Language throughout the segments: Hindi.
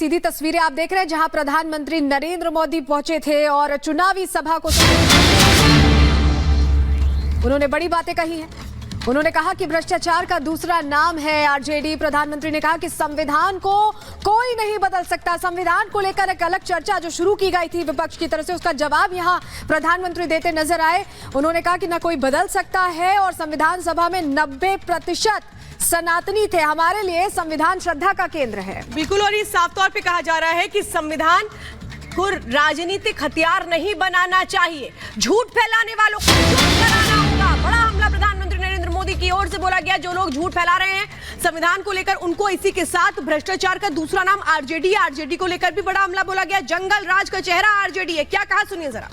सीधी तस्वीरें आप देख रहे हैं जहां प्रधानमंत्री नरेंद्र मोदी पहुंचे थे और चुनावी सभा को उन्होंने बड़ी बातें कही हैं। उन्होंने कहा कि भ्रष्टाचार का दूसरा नाम है आरजेडी। प्रधानमंत्री ने कहा कि संविधान को कोई नहीं बदल सकता। संविधान को लेकर एक अलग चर्चा जो शुरू की गई थी विपक्ष की तरफ से, उसका जवाब यहां प्रधानमंत्री देते नजर आए। उन्होंने कहा कि न कोई बदल सकता है और संविधान सभा में 90% सनातनी थे। हमारे लिए संविधान श्रद्धा का केंद्र है। बिल्कुल, और ये साफ तौर पे कहा जा रहा है कि संविधान को राजनीतिक हथियार नहीं बनाना चाहिए। झूठ फैलाने वालों को चुप कराना होगा। बड़ा हमला प्रधानमंत्री नरेंद्र मोदी की ओर से बोला गया। जो लोग झूठ फैला रहे हैं संविधान को लेकर, उनको इसी के साथ भ्रष्टाचार का दूसरा नाम आरजेडी। आरजेडी को लेकर भी बड़ा हमला बोला गया। जंगल राज का चेहरा आरजेडी है। क्या कहा, सुनिए जरा।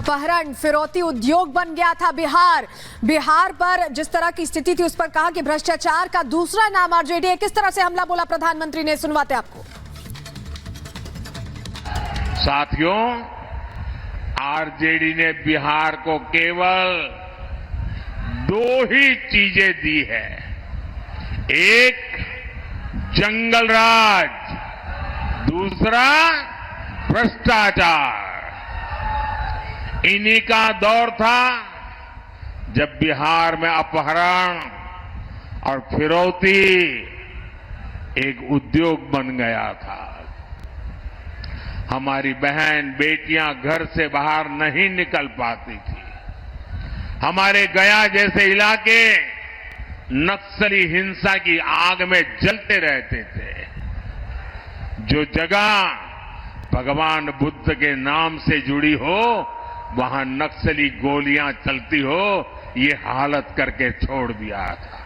अपहरण फिरौती उद्योग बन गया था बिहार पर जिस तरह की स्थिति थी उस पर कहा कि भ्रष्टाचार का दूसरा नाम आरजेडी है। किस तरह से हमला बोला प्रधानमंत्री ने, सुनवाते आपको। साथियों, आरजेडी ने बिहार को केवल 2 ही चीजें दी है। एक जंगल राज, दूसरा भ्रष्टाचार। इन्हीं का दौर था जब बिहार में अपहरण और फिरौती एक उद्योग बन गया था। हमारी बहन बेटियां घर से बाहर नहीं निकल पाती थी। हमारे गया जैसे इलाके नक्सली हिंसा की आग में जलते रहते थे। जो जगह भगवान बुद्ध के नाम से जुड़ी हो वहां नक्सली गोलियां चलती हो, ये हालत करके छोड़ दिया था।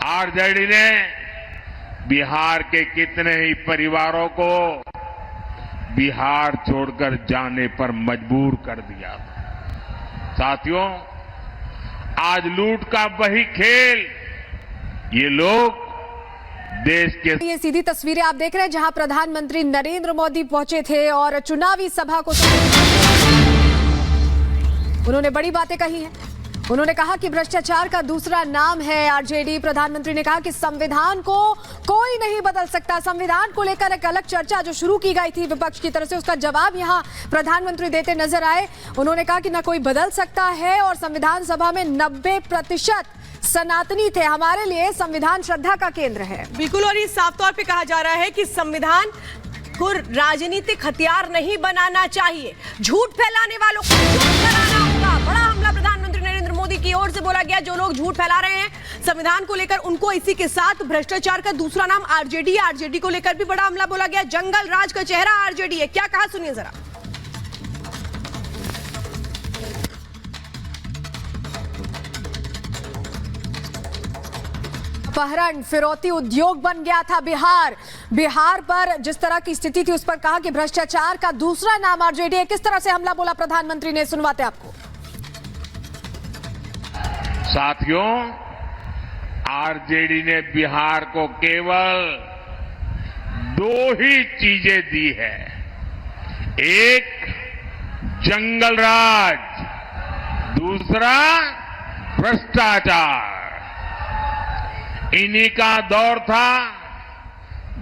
आरजेडी ने बिहार के कितने ही परिवारों को बिहार छोड़कर जाने पर मजबूर कर दिया था। साथियों, आज लूट का वही खेल ये लोग देश के। ये सीधी तस्वीरें आप देख रहे हैं जहां प्रधानमंत्री नरेंद्र मोदी पहुंचे थे और चुनावी सभा को उन्होंने बड़ी बातें कही हैं। उन्होंने कहा कि भ्रष्टाचार का दूसरा नाम है आरजेडी। प्रधानमंत्री ने कहा कि संविधान को कोई नहीं बदल सकता। संविधान को लेकर एक अलग चर्चा जो शुरू की गई थी विपक्ष की तरफ से, उसका जवाब यहां प्रधानमंत्री देते नजर आए। उन्होंने कहा कि न कोई बदल सकता है और संविधान सभा में 90% सनातनी थे। हमारे लिए संविधान श्रद्धा का केंद्र है। बिल्कुल, और ये साफ तौर पे कहा जा रहा है कि संविधान को राजनीतिक हथियार नहीं बनाना चाहिए। झूठ फैलाने वालों को चुप कराना होगा। बड़ा हमला प्रधानमंत्री नरेंद्र मोदी की ओर से बोला गया। जो लोग झूठ फैला रहे हैं संविधान को लेकर, उनको इसी के साथ भ्रष्टाचार का दूसरा नाम आरजेडी। आरजेडी को लेकर भी बड़ा हमला बोला गया। जंगल राज का चेहरा आरजेडी है। क्या कहा, सुनिए जरा। अपहरण फिरौती उद्योग बन गया था बिहार पर जिस तरह की स्थिति थी उस पर कहा कि भ्रष्टाचार का दूसरा नाम आरजेडी है। किस तरह से हमला बोला प्रधानमंत्री ने, सुनवाते आपको। साथियों, आरजेडी ने बिहार को केवल 2 ही चीजें दी है। एक जंगल राज, दूसरा भ्रष्टाचार। इन्हीं का दौर था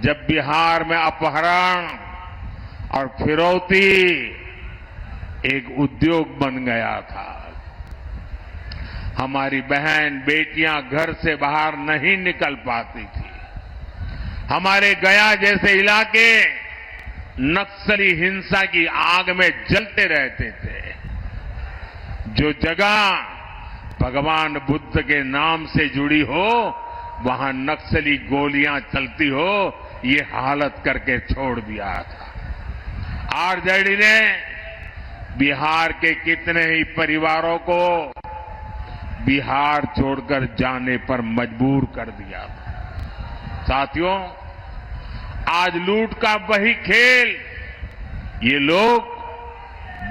जब बिहार में अपहरण और फिरौती एक उद्योग बन गया था। हमारी बहन बेटियां घर से बाहर नहीं निकल पाती थी। हमारे गया जैसे इलाके नक्सली हिंसा की आग में जलते रहते थे। जो जगह भगवान बुद्ध के नाम से जुड़ी हो वहां नक्सली गोलियां चलती हो, ये हालत करके छोड़ दिया था। आरजेडी ने बिहार के कितने ही परिवारों को बिहार छोड़कर जाने पर मजबूर कर दिया था। साथियों, आज लूट का वही खेल ये लोग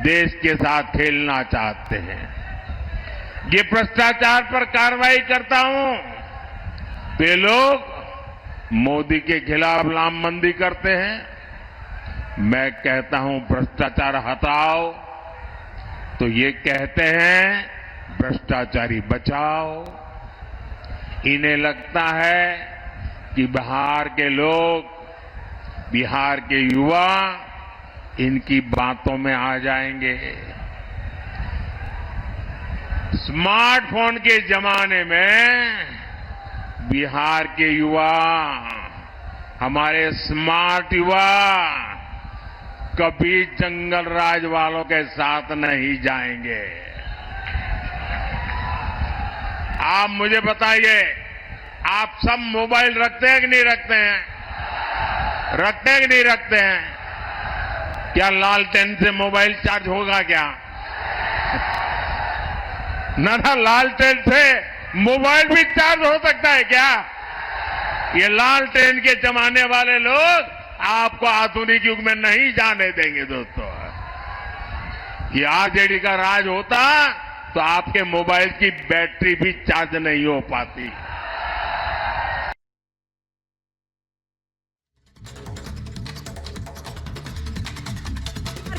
देश के साथ खेलना चाहते हैं। ये भ्रष्टाचार पर कार्रवाई करता हूं, वे लोग मोदी के खिलाफ लामबंदी करते हैं। मैं कहता हूं भ्रष्टाचार हटाओ, तो ये कहते हैं भ्रष्टाचारी बचाओ। इन्हें लगता है कि बिहार के लोग, बिहार के युवा इनकी बातों में आ जाएंगे। स्मार्टफोन के जमाने में बिहार के युवा, हमारे स्मार्ट युवा कभी जंगल राज वालों के साथ नहीं जाएंगे। आप मुझे बताइए, आप सब मोबाइल रखते हैं कि नहीं रखते हैं? रखते हैं कि नहीं रखते हैं? क्या लालटेन से मोबाइल चार्ज होगा क्या? ना लालटेन से मोबाइल भी चार्ज हो सकता है क्या? ये लालटेन के जमाने वाले लोग आपको आधुनिक युग में नहीं जाने देंगे दोस्तों। ये आरजेडी का राज होता तो आपके मोबाइल की बैटरी भी चार्ज नहीं हो पाती।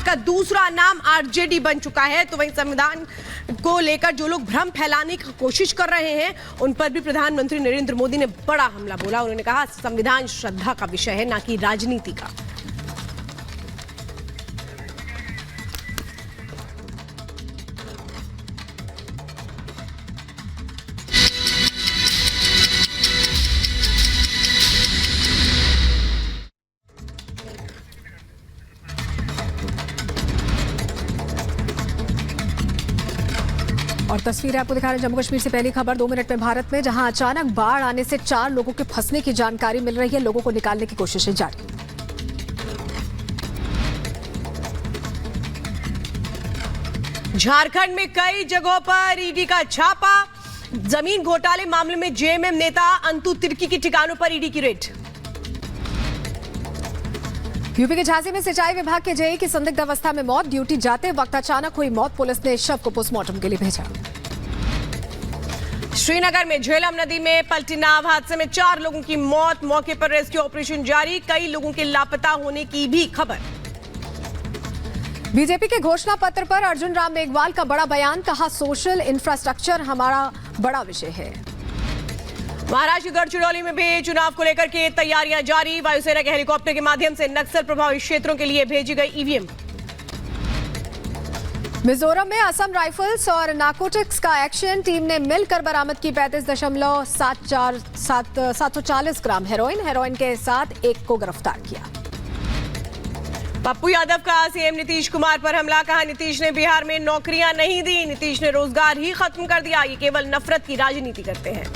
का दूसरा नाम आरजेडी बन चुका है, तो वहीं संविधान को लेकर जो लोग भ्रम फैलाने की कोशिश कर रहे हैं उन पर भी प्रधानमंत्री नरेंद्र मोदी ने बड़ा हमला बोला। उन्होंने कहा संविधान श्रद्धा का विषय है, ना कि राजनीति का। और तस्वीरें आपको दिखा रहे हैं जम्मू कश्मीर से पहली खबर 2 मिनट में भारत में, जहां अचानक बाढ़ आने से 4 लोगों के फंसने की जानकारी मिल रही है। लोगों को निकालने की कोशिशें जारी। झारखंड में कई जगहों पर ईडी का छापा। जमीन घोटाले मामले में जेएमएम नेता अंतु तिर्की के ठिकानों पर ईडी की रेड। यूपी के झांसी में सिंचाई विभाग के जेई की संदिग्ध अवस्था में मौत। ड्यूटी जाते वक्त अचानक हुई मौत। पुलिस ने शव को पोस्टमार्टम के लिए भेजा। श्रीनगर में झेलम नदी में पलटी नाव हादसे में 4 लोगों की मौत। मौके पर रेस्क्यू ऑपरेशन जारी। कई लोगों के लापता होने की भी खबर। बीजेपी के घोषणा पत्र पर अर्जुन राम मेघवाल का बड़ा बयान। कहा सोशल इंफ्रास्ट्रक्चर हमारा बड़ा विषय है। महाराष्ट्र के गढ़चिरौली में भी चुनाव को लेकर के तैयारियां जारी। वायुसेना के हेलीकॉप्टर के माध्यम से नक्सल प्रभावित क्षेत्रों के लिए भेजी गई ईवीएम। मिजोरम में असम राइफल्स और नार्कोटिक्स का एक्शन। टीम ने मिलकर बरामद की 35.740 ग्राम हेरोइन। हेरोइन के साथ एक को गिरफ्तार किया। पप्पू यादव का सीएम नीतीश कुमार पर हमला। कहा नीतीश ने बिहार में नौकरियां नहीं दी, नीतीश ने रोजगार ही खत्म कर दिया। ये केवल नफरत की राजनीति करते हैं।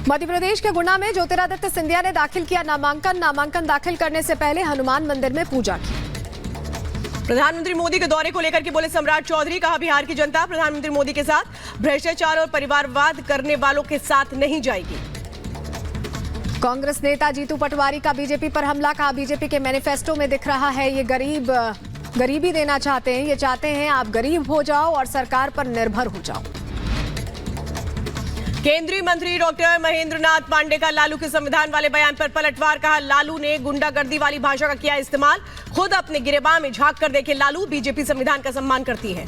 मध्य प्रदेश के गुना में ज्योतिरादित्य सिंधिया ने दाखिल किया नामांकन दाखिल करने से पहले हनुमान मंदिर में पूजा की। प्रधानमंत्री मोदी के दौरे को लेकर के बोले सम्राट चौधरी। कहा बिहार की जनता प्रधानमंत्री मोदी के साथ भ्रष्टाचार और परिवारवाद करने वालों के साथ नहीं जाएगी। कांग्रेस नेता जीतू पटवारी का बीजेपी पर हमला। कहा बीजेपी के मैनिफेस्टो में दिख रहा है ये गरीबी देना चाहते हैं। ये चाहते हैं आप गरीब हो जाओ और सरकार पर निर्भर हो जाओ। केंद्रीय मंत्री डॉक्टर महेंद्र नाथ पांडे का लालू के संविधान वाले बयान पर पलटवार। कहा लालू ने गुंडागर्दी वाली भाषा का किया इस्तेमाल। खुद अपने गिरेबान में झांक कर देखे लालू। बीजेपी संविधान का सम्मान करती है।